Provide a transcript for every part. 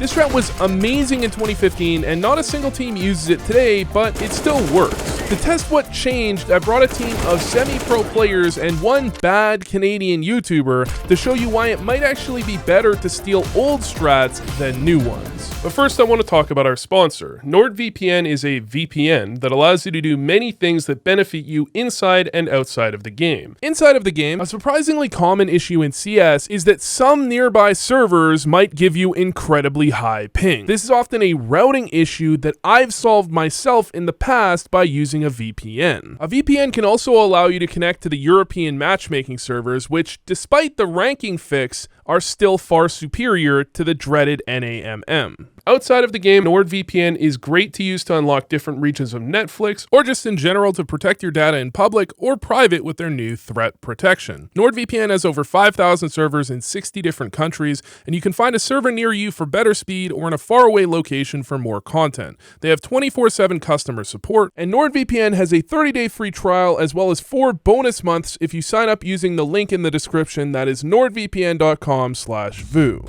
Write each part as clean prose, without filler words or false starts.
This strat was amazing in 2015, and not a single team uses it today, but it still works. To test what changed, I brought a team of semi-pro players and one bad Canadian YouTuber to show you why it might actually be better to steal old strats than new ones. But first I want to talk about our sponsor. NordVPN is a VPN that allows you to do many things that benefit you inside and outside of the game. Inside of the game, a surprisingly common issue in CS is that some nearby servers might give you incredibly high ping. This is often a routing issue that I've solved myself in the past by using a VPN. A VPN can also allow you to connect to the European matchmaking servers, which, despite the ranking fix, are still far superior to the dreaded NAMM. Outside of the game, NordVPN is great to use to unlock different regions of Netflix, or just in general to protect your data in public or private with their new threat protection. NordVPN has over 5,000 servers in 60 different countries, and you can find a server near you for better speed or in a faraway location for more content. They have 24/7 customer support, and NordVPN has a 30-day free trial as well as 4 bonus months if you sign up using the link in the description. That is nordvpn.com/vu.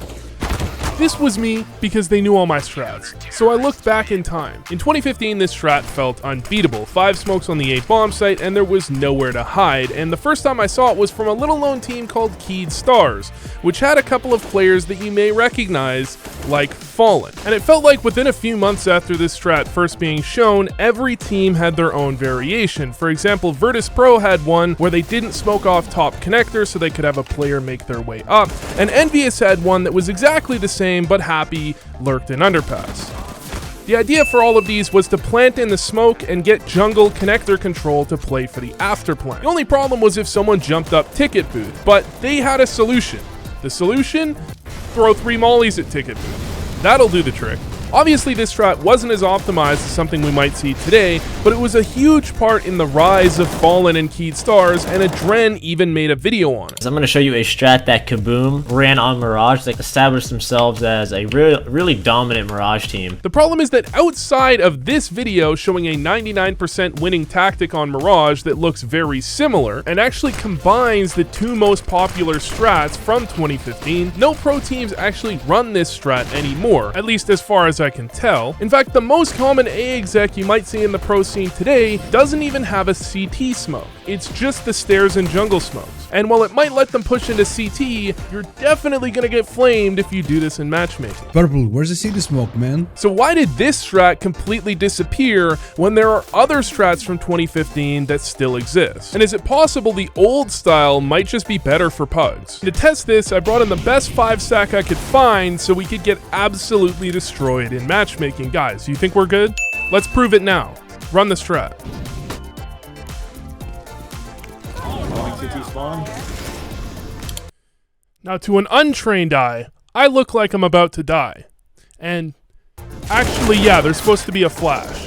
This was me because they knew all my strats, so I looked back in time. In 2015, this strat felt unbeatable. 5 smokes on the A bomb site, and there was nowhere to hide, and the first time I saw it was from a little known team called KeyedStars, which had a couple of players that you may recognize, like Fallen. And it felt like within a few months after this strat first being shown, every team had their own variation. For example, Virtus Pro had one where they didn't smoke off top connector so they could have a player make their way up, and Envious had one that was exactly the same but Happy lurked in underpass. The idea for all of these was to plant in the smoke and get jungle connector control to play for the after plant. The only problem was if someone jumped up ticket booth, but they had a solution. The solution? Throw 3 mollies at ticket booth. That'll do the trick. Obviously, this strat wasn't as optimized as something we might see today, but it was a huge part in the rise of Fallen and KeyedStars, and Adren even made a video on it. So I'm going to show you a strat that Kaboom ran on Mirage. They established themselves as a really dominant Mirage team. The problem is that outside of this video showing a 99% winning tactic on Mirage that looks very similar, and actually combines the 2 most popular strats from 2015, no pro teams actually run this strat anymore, at least as far as I can tell. In fact, the most common A exec you might see in the pro scene today doesn't even have a CT smoke. It's just the stairs and jungle smokes. And while it might let them push into CT, you're definitely gonna get flamed if you do this in matchmaking. Purple, where's the CT smoke, man? So why did this strat completely disappear when there are other strats from 2015 that still exist? And is it possible the old style might just be better for pugs? To test this, I brought in the best 5 stack I could find so we could get absolutely destroyed in matchmaking. Guys, you think we're good? Let's prove it now. Run the strat. Now, to an untrained eye, I look like I'm about to die. And actually, yeah, there's supposed to be a flash.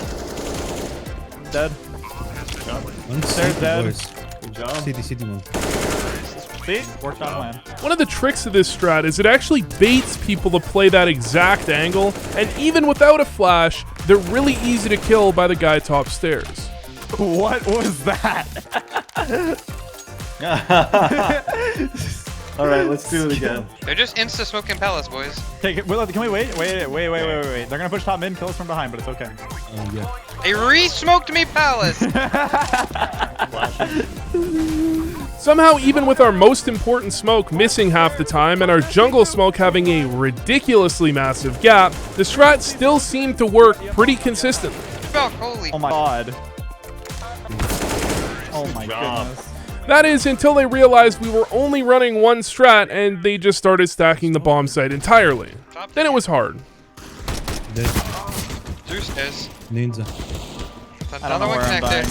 Dead. They're dead. Good job. CT one. See? Worked on plan. One of the tricks of this strat is it actually baits people to play that exact angle, and even without a flash, they're really easy to kill by the guy top stairs. What was that? Alright, let's do it again. They're just insta-smoking palace, boys. Take it. Can we wait? Wait. They're gonna push top mid, kill us from behind, but it's okay. Yeah. They re-smoked me palace! Somehow, even with our most important smoke missing half the time and our jungle smoke having a ridiculously massive gap, the strat still seemed to work pretty consistently. Oh, holy. Oh my god. Oh my goodness. That is, until they realized we were only running one strat and they just started stacking the bomb site entirely. Then it was hard. Dead. Zeus is. Ninja. Another one connected.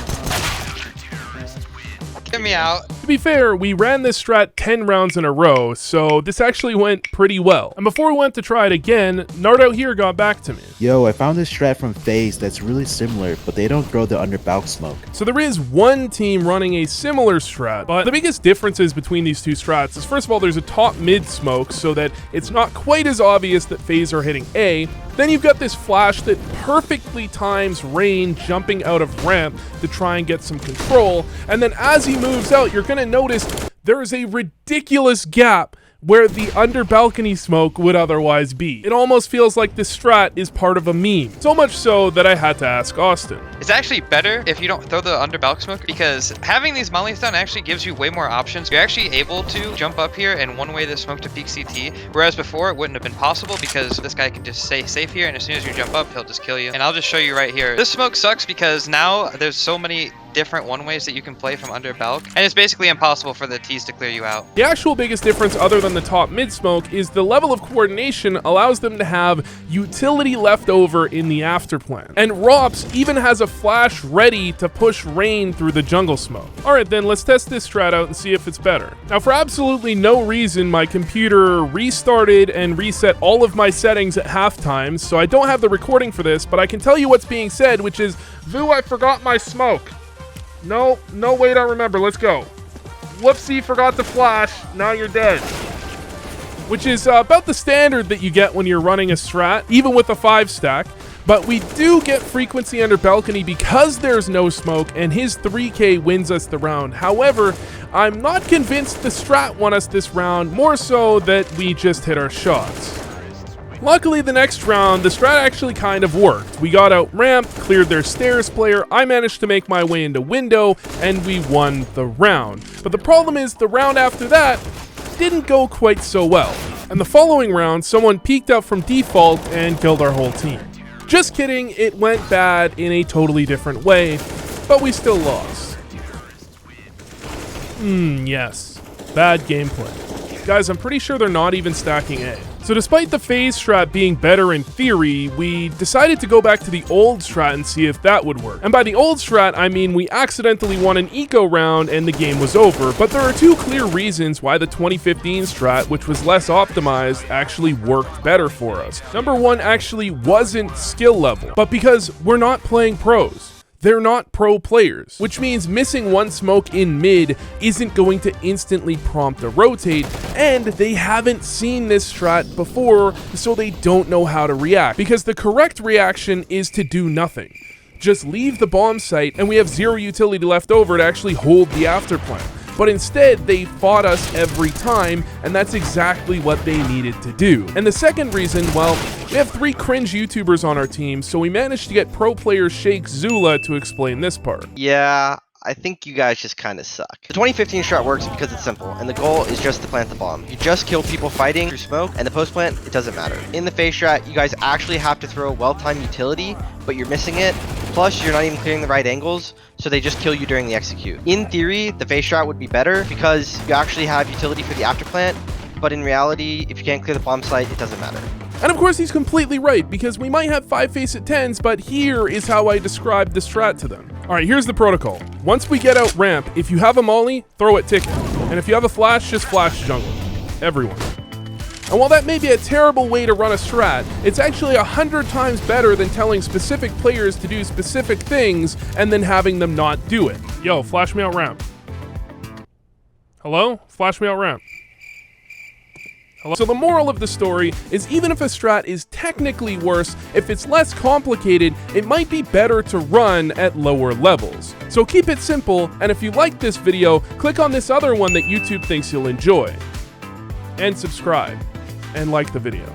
Get me out. To be fair, we ran this strat 10 rounds in a row, so this actually went pretty well. And before we went to try it again, Nard out here got back to me. Yo, I found this strat from Faze that's really similar, but they don't throw the under bulk smoke. So there is one team running a similar strat, but the biggest differences between these two strats is, first of all, there's a top mid smoke so that it's not quite as obvious that Faze are hitting A. Then you've got this flash that perfectly times Rain jumping out of ramp to try and get some control, and then as he moves out, you're gonna notice there is a ridiculous gap where the under balcony smoke would otherwise be. It almost feels like this strat is part of a meme. So much so that I had to ask Austin. It's actually better if you don't throw the under balcony smoke, because having these mollies down actually gives you way more options. You're actually able to jump up here and one way the smoke to peek CT, whereas before it wouldn't have been possible because this guy can just stay safe here, and as soon as you jump up, he'll just kill you. And I'll just show you right here. This smoke sucks because now there's so many different one ways that you can play from under balc, and it's basically impossible for the T's to clear you out. The actual biggest difference other than the top mid smoke is the level of coordination allows them to have utility left over in the after plan. And Rops even has a flash ready to push rain through the jungle smoke. Alright then, let's test this strat out and see if it's better. Now for absolutely no reason, my computer restarted and reset all of my settings at halftime, so I don't have the recording for this, but I can tell you what's being said, which is, "Vu, I forgot my smoke." No, wait, I remember. Let's go. Whoopsie, forgot to flash. Now you're dead. Which is about the standard that you get when you're running a strat, even with a 5 stack. But we do get frequency under balcony because there's no smoke, and his 3K wins us the round. However, I'm not convinced the strat won us this round, more so that we just hit our shots. Luckily, the next round, the strat actually kind of worked. We got out ramped, cleared their stairs player, I managed to make my way into window, and we won the round. But the problem is, the round after that didn't go quite so well. And the following round, someone peeked out from default and killed our whole team. Just kidding, it went bad in a totally different way, but we still lost. Yes. Bad gameplay. Guys, I'm pretty sure they're not even stacking A. So despite the Faze Strat being better in theory, we decided to go back to the old strat and see if that would work. And by the old strat, I mean we accidentally won an eco round and the game was over. But there are two clear reasons why the 2015 strat, which was less optimized, actually worked better for us. Number one actually wasn't skill level, but because we're not playing pros. They're not pro players, which means missing one smoke in mid isn't going to instantly prompt a rotate, and they haven't seen this strat before, so they don't know how to react, because the correct reaction is to do nothing. Just leave the bomb site, and we have zero utility left over to actually hold the after plan. But instead, they fought us every time, and that's exactly what they needed to do. And the second reason, well, we have 3 cringe YouTubers on our team, so we managed to get pro player Shake Zula to explain this part. Yeah, I think you guys just kind of suck. The 2015 strat works because it's simple, and the goal is just to plant the bomb. You just kill people fighting through smoke, and the post plant, it doesn't matter. In the Faze strat, you guys actually have to throw well-timed utility, but you're missing it. Plus, you're not even clearing the right angles, so they just kill you during the execute. In theory, the Faze strat would be better because you actually have utility for the after plant, but in reality, if you can't clear the bomb site, it doesn't matter. And of course he's completely right, because we might have 5 face at 10s, but here is how I describe the strat to them. Alright, here's the protocol. Once we get out ramp, if you have a molly, throw it ticket. And if you have a flash, just flash jungle. Everyone. And while that may be a terrible way to run a strat, it's actually 100 times better than telling specific players to do specific things and then having them not do it. Yo, flash me out ramp. Hello? Flash me out ramp. Hello? So the moral of the story is even if a strat is technically worse, if it's less complicated, it might be better to run at lower levels. So keep it simple, and if you liked this video, click on this other one that YouTube thinks you'll enjoy. And subscribe. And like the video.